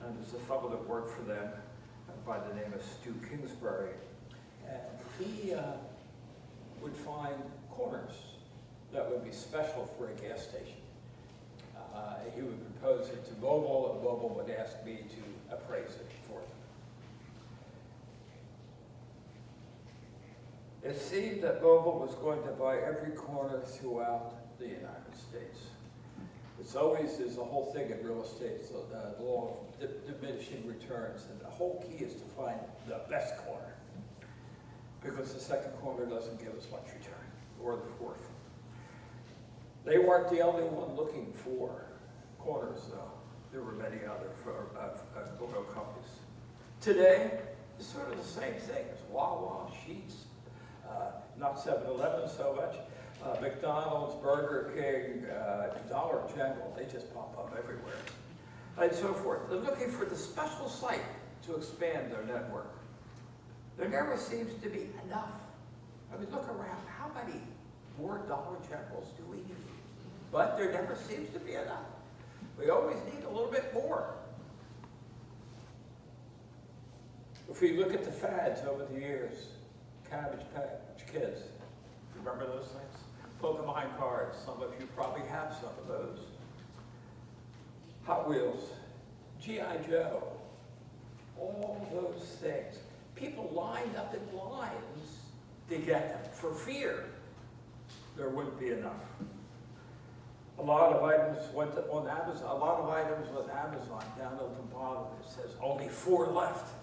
And there's a fellow that worked for them by the name of Stu Kingsbury. And he would find corners that would be special for a gas station. He would propose it to Boble, and Boble would ask me to appraise it for them. It seemed that Boble was going to buy every corner throughout the United States. It's always, there's a whole thing in real estate, so the law of diminishing returns, and the whole key is to find the best corner, because the second corner doesn't give as much return, or the fourth. They weren't the only one looking for corners, though. There were many other oil companies. Today, it's sort of the same thing. It's Wawa, Sheetz, not 7-Eleven so much, McDonald's, Burger King, Dollar General. They just pop up everywhere, and so forth. They're looking for the special site to expand their network. There never seems to be enough. I mean, look around. How many more Dollar Generals do we need? But there never seems to be enough. We always need a little bit more. If we look at the fads over the years, Cabbage Patch Kids, remember those things? Pokemon cards, some of you probably have some of those. Hot Wheels, G.I. Joe, all those things. People lined up in lines to get them for fear there wouldn't be enough. A lot of items went on Amazon. A lot of items on Amazon, down at the bottom, it says only 4 left.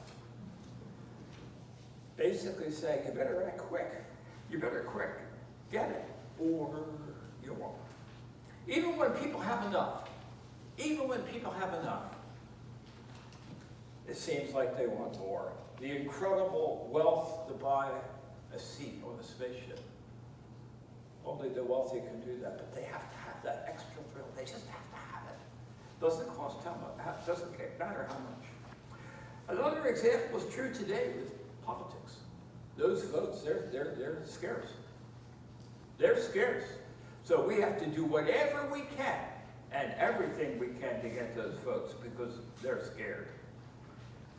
Basically saying, you better act quick. You better quick get it, or you won't. Even when people have enough, it seems like they want more. The incredible wealth to buy a seat on a spaceship. Only the wealthy can do that, but they have to have that extra thrill. They just have to have it. Doesn't cost how much, doesn't matter how much. Another example is true today with politics. Those votes, they're scarce. They're scarce. So we have to do whatever we can and everything we can to get those votes because they're scared.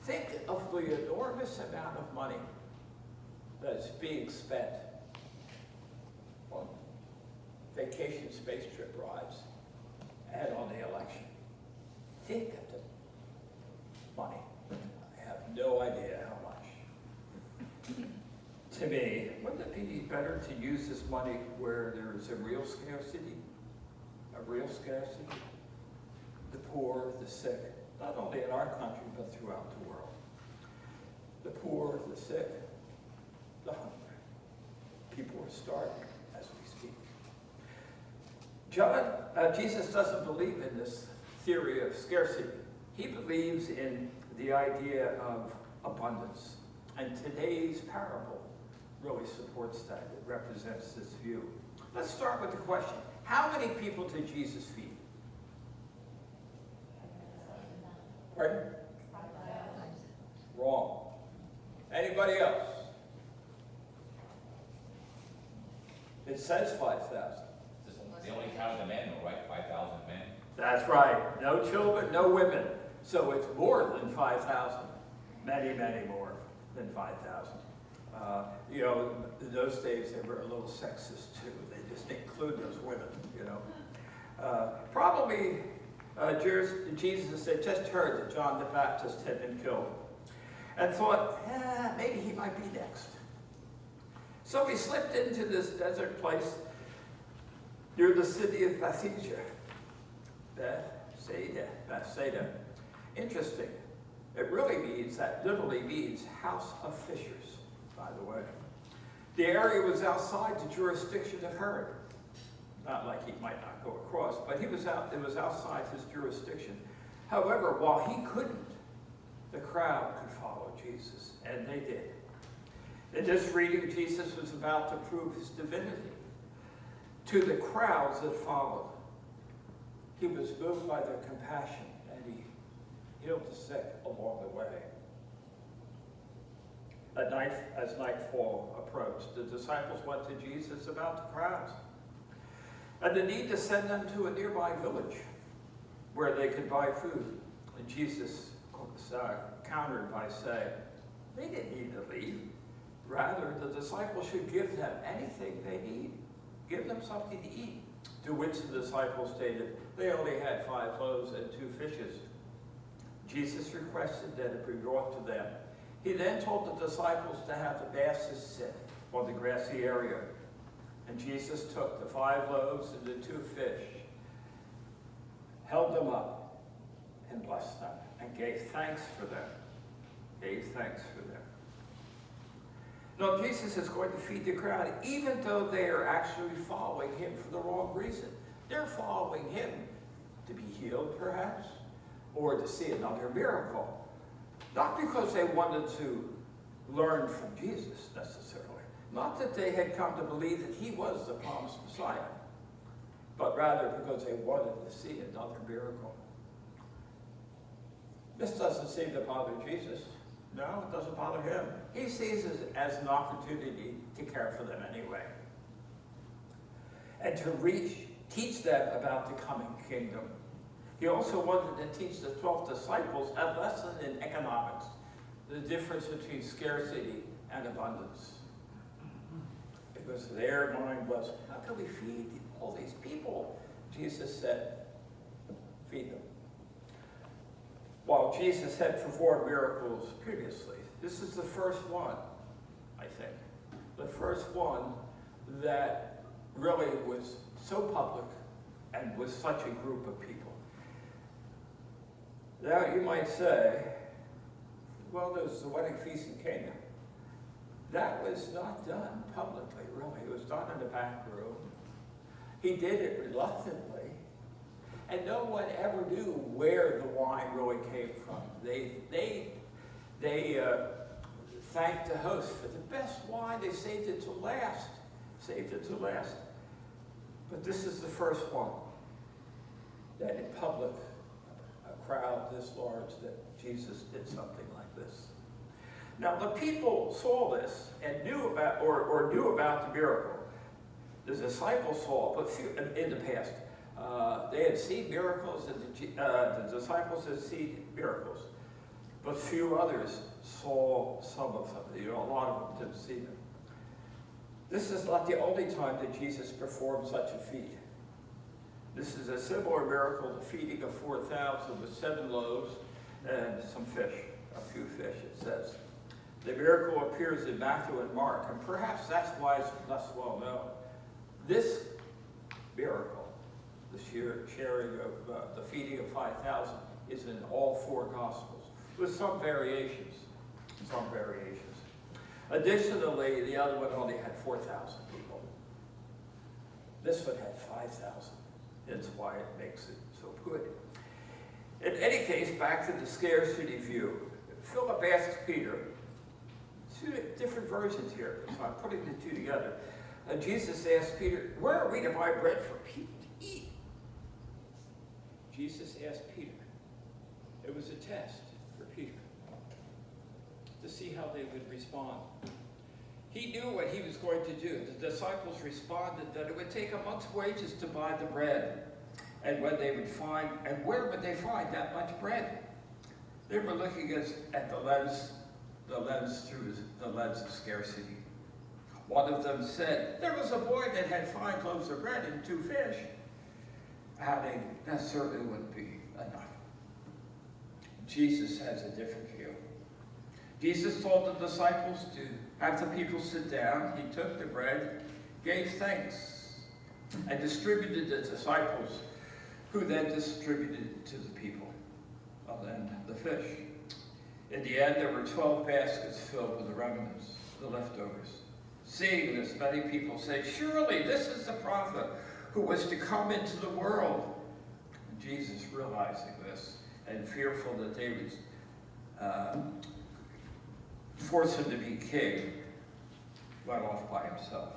Think of the enormous amount of money that's being spent on vacation space trip rides and on the election. Think of the money. I have no idea how much. To me, wouldn't it be better to use this money where there is a real scarcity? A real scarcity? The poor, the sick, not only in our country, but throughout the world. The poor, the sick, the hungry. People are starving as we speak. Jesus doesn't believe in this theory of scarcity. He believes in the idea of abundance. And today's parable really supports that. It represents this view. Let's start with the question. How many people did Jesus feed? Pardon? Wrong. Anybody else? It says 5,000. They only counted the men, though, right? 5,000 men. That's right. No children, no women. So it's more than 5,000. Many, many more than 5,000. You know, in those days they were a little sexist too. They just include those women, you know. Probably Jesus had just heard that John the Baptist had been killed and thought, maybe he might be next. So he slipped into this desert place near the city of Bethsaida. Interesting. It really means, that literally means house of fishers, by the way. The area was outside the jurisdiction of Herod. Not like he might not go across, but it was outside his jurisdiction. However, while he couldn't, the crowd could follow Jesus, and they did. In this reading, Jesus was about to prove his divinity to the crowds that followed. He was moved by their compassion, and he healed the sick along the way. As nightfall approached, the disciples went to Jesus about the crowds and the need to send them to a nearby village where they could buy food. And Jesus countered by saying, they didn't need to leave. Rather, the disciples should give them anything they need. Give them something to eat. To which the disciples stated, they only had 5 loaves and 2 fishes. Jesus requested that it be brought to them. He then told the disciples to have the masses sit on the grassy area. And Jesus took the 5 loaves and the 2 fish, held them up, and blessed them, and gave thanks for them. Gave thanks for them. Now, Jesus is going to feed the crowd, even though they are actually following him for the wrong reason. They're following him to be healed, perhaps, or to see another miracle. Not because they wanted to learn from Jesus, necessarily. Not that they had come to believe that he was the promised Messiah, but rather because they wanted to see another miracle. This doesn't seem to bother Jesus. No, it doesn't bother him. He sees it as an opportunity to care for them anyway. And to teach them about the coming kingdom. He also wanted to teach the 12 disciples a lesson in economics, the difference between scarcity and abundance. Because their mind was, how can we feed all these people? Jesus said, feed them. While Jesus had performed miracles previously, this is the first one, I think. The first one that really was so public and with such a group of people. Now you might say, well, there's the wedding feast in Cana. That was not done publicly, really. It was done in the back room. He did it reluctantly. And no one ever knew where the wine really came from. They thanked the host for the best wine. They saved it to last. Saved it to last. But this is the first one that in public, a crowd this large, that Jesus did something like this. Now the people saw this and knew about, or knew about the miracle. The disciples saw, but few, in the past, they had seen miracles, and the disciples had seen miracles, but few others saw some of them. A lot of them didn't see them. This is not the only time that Jesus performed such a feat. This is a similar miracle, the feeding of 4,000 with 7 loaves and some fish, a few fish, it says. The miracle appears in Matthew and Mark, and perhaps that's why it's less well known. This miracle, the sharing of the feeding of 5,000, is in all 4 Gospels, with some variations. Some variations. Additionally, the other one only had 4,000 people. This one had 5,000. That's why it makes it so good. In any case, back to the scarcity view. Philip asks Peter, 2 different versions here, so I'm putting the 2 together. Jesus asked Peter, where are we to buy bread for people to eat? Jesus asked Peter. It was a test for Peter to see how they would respond. He knew what he was going to do. The disciples responded that it would take a month's wages to buy the bread. And when they would find, and where would they find that much bread? They were looking at the lens through the lens of scarcity. One of them said, there was a boy that had 5 loaves of bread and 2 fish. Adding, that certainly wouldn't be enough. Jesus has a different view. Jesus told the disciples to have the people sit down. He took the bread, gave thanks, and distributed the disciples, who then distributed to the people, and the fish. In the end, there were 12 baskets filled with the remnants, the leftovers. Seeing this, many people say, surely this is the prophet who was to come into the world. And Jesus, realizing this, and fearful that they would force him to be king, went off by himself.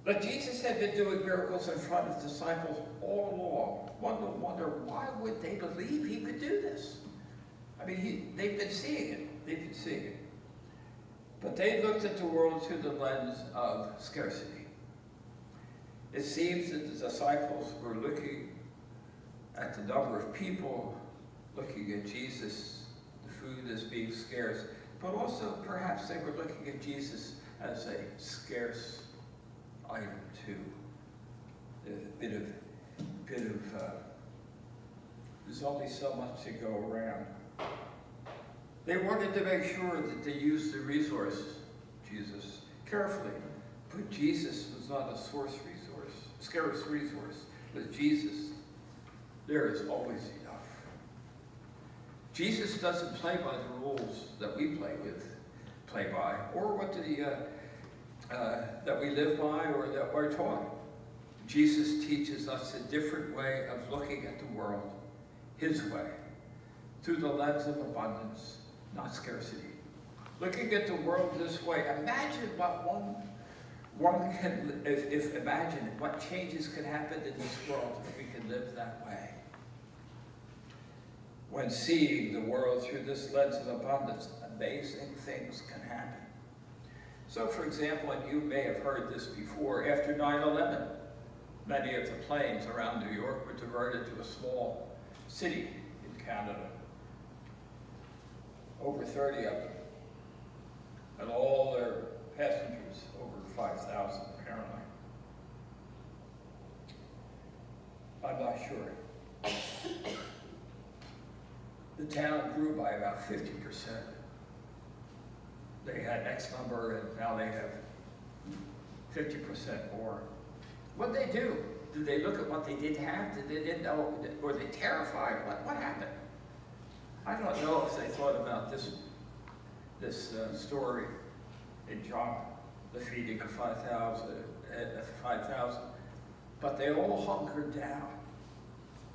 But Jesus had been doing miracles in front of disciples all along. One would wonder, why would they believe he could do this? I mean, they've been seeing it. They've been seeing it. But they looked at the world through the lens of scarcity. It seems that the disciples were looking at the number of people, looking looking at Jesus, the food as being scarce, but also perhaps they were looking at Jesus as a scarce item too. A bit of there's only so much to go around. They wanted to make sure that they used the resources, Jesus, carefully. But Jesus was not a scarce resource. With Jesus, there is always enough. Jesus doesn't play by the rules that we play by, or what that we live by or that we're taught. Jesus teaches us a different way of looking at the world, his way, through the lens of abundance, not scarcity. Looking at the world this way, imagine what one can, imagine what changes could happen in this world if we could live that way. When seeing the world through this lens of abundance, amazing things can happen. So, for example, and you may have heard this before, after 9/11, many of the planes around New York were diverted to a small city in Canada. Over 30 of them. And all their passengers, over 5,000 apparently. I'm not sure. The town grew by about 50%. They had X number and now they have 50% more. What did they do? Did they look at what they did have? Did they didn't know? Were they terrified? What happened? I don't know if they thought about this story in John, the feeding of 5,000, but they all hunkered down.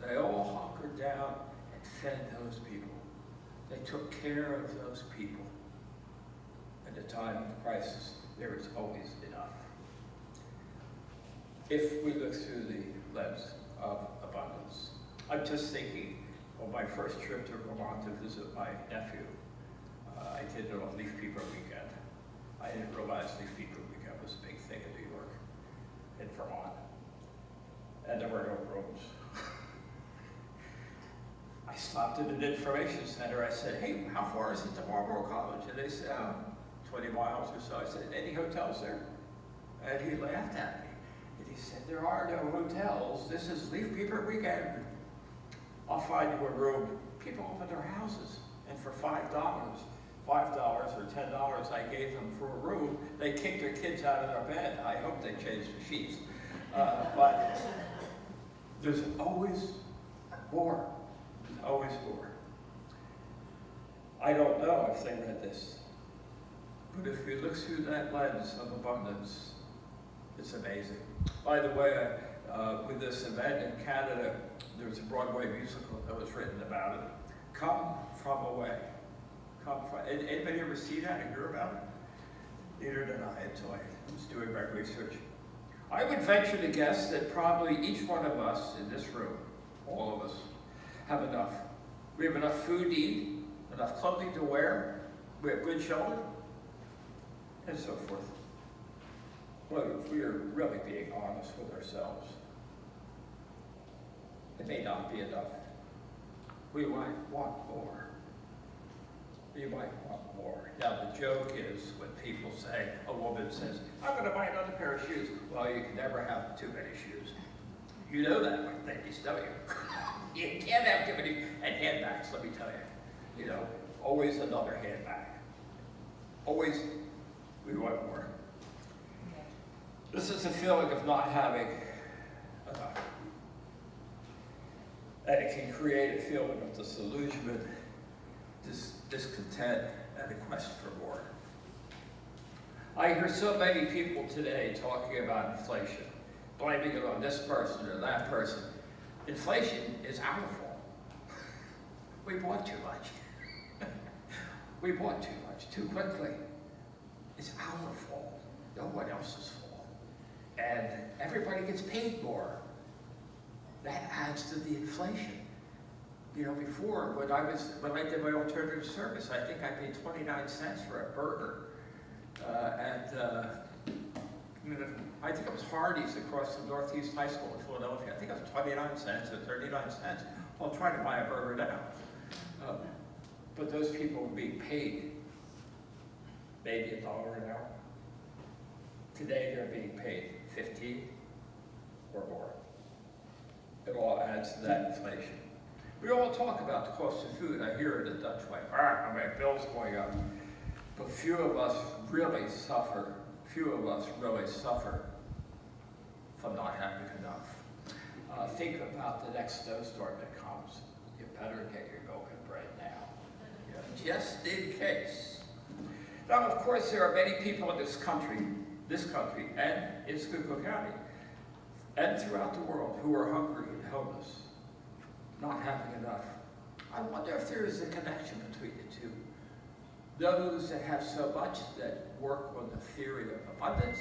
They all hunkered down and fed those people. They took care of those people. At a time of crisis, there is always enough. If we look through the lens of abundance. I'm just thinking of my first trip to Vermont to visit my nephew. I did it on Leaf Peeper Weekend. I didn't realize Leaf Peeper Weekend was a big thing in New York, in Vermont. And there were no rooms. I stopped at an information center. I said, hey, how far is it to Marlborough College? And they said, 20 miles or so. I said, any hotels there? And he laughed at me. And he said, there are no hotels. This is Leaf Peeper Weekend. I'll find you a room. People open their houses. And for $5 or $10 I gave them for a room, they kicked their kids out of their bed. I hope they changed the sheets. But there's always more. There's always more. I don't know if they read this. But if we look through that lens of abundance, it's amazing. By the way, with this event in Canada, there's a Broadway musical that was written about it. Come from away. Come from. Anybody ever see that and hear about it? Neither did I until I was doing my research. I would venture to guess that probably each one of us in this room, all of us, have enough. We have enough food to eat, enough clothing to wear, we have good shelter, and so forth. Well, if we are really being honest with ourselves, it may not be enough. We might want more. We might want more. Now, the joke is when people say, a woman says, I'm going to buy another pair of shoes. Well, you can never have too many shoes. You know that, ladies, don't you? You can't have too many, and handbags, let me tell you. You know, always another handbag. Always, we want more. This is a feeling of not having enough. And it can create a feeling of disillusionment, discontent, and a quest for more. I hear so many people today talking about inflation, blaming it on this person or that person. Inflation is our fault. We bought too much. We bought too much, too quickly. It's our fault, no one else's fault. And everybody gets paid more. That adds to the inflation. You know, before, when I did my alternative service, I think I paid 29 cents for a burger. I think it was Hardee's across the Northeast High School in Philadelphia. I think it was 29 cents or 39 cents. I'll try to buy a burger now. but those people were being paid maybe $1 an hour. Today they're being paid 15 or more. It all adds to that inflation. We all talk about the cost of food. I hear it a Dutch way. My bill's going up. But few of us really suffer from not having enough. Think about the next snowstorm that comes. You better get your milk and bread now, just in case. Now, of course, there are many people in this country and in Schuylkill County, and throughout the world, who are hungry and homeless, not having enough. I wonder if there is a connection between the two. Those that have so much that work on the theory of abundance,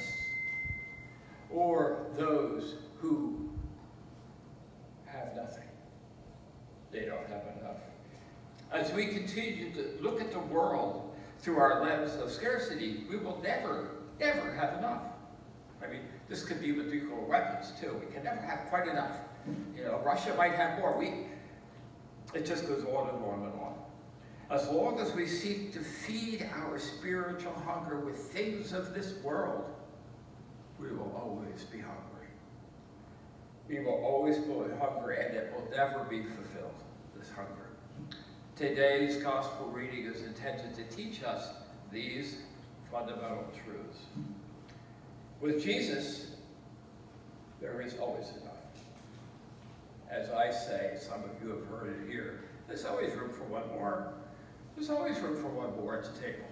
or those who have nothing. They don't have enough. As we continue to look at the world through our lens of scarcity, we will never have enough. I mean, this could be with nuclear weapons too. We can never have quite enough. Russia might have more. It just goes on and on and on. As long as we seek to feed our spiritual hunger with things of this world, we will always be hungry. We will always be hungry, and it will never be fulfilled, this hunger. Today's gospel reading is intended to teach us these fundamental truths. With Jesus, there is always enough. As I say, some of you have heard it here, there's always room for one more. There's always room for one more at the table.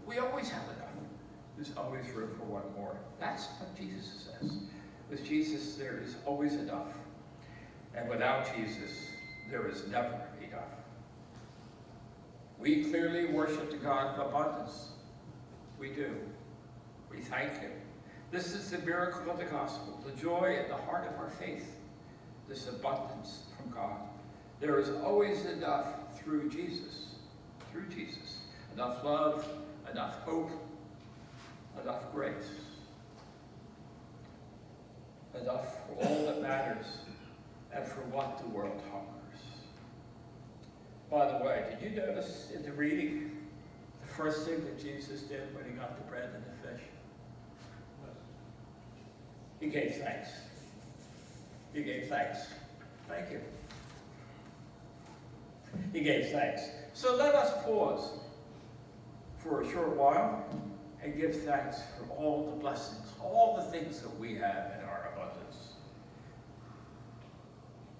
We always have enough. There's always room for one more. That's what Jesus says. With Jesus, there is always enough. And without Jesus, there is never enough. We clearly worship the God of abundance. We do. We thank him. This is the miracle of the gospel, the joy at the heart of our faith, this abundance from God. There is always enough through Jesus. Through Jesus. Enough love, enough hope, enough grace. Enough for all that matters and for what the world hungers. By the way, did you notice in the reading the first thing that Jesus did when he got the bread and the fish? He gave thanks. He gave thanks. Thank you. He gave thanks. So let us pause for a short while and give thanks for all the blessings, all the things that we have in our abundance.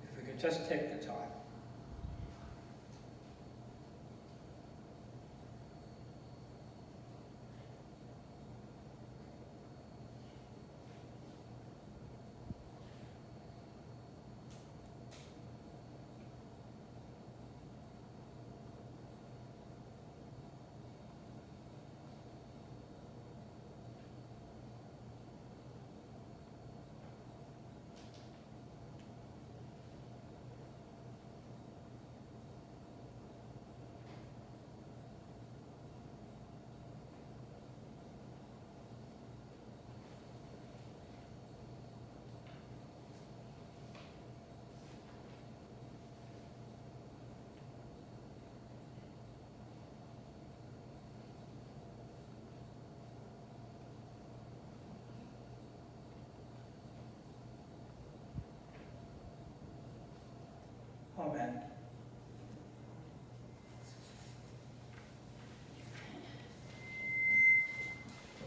If we could just take the time. Amen.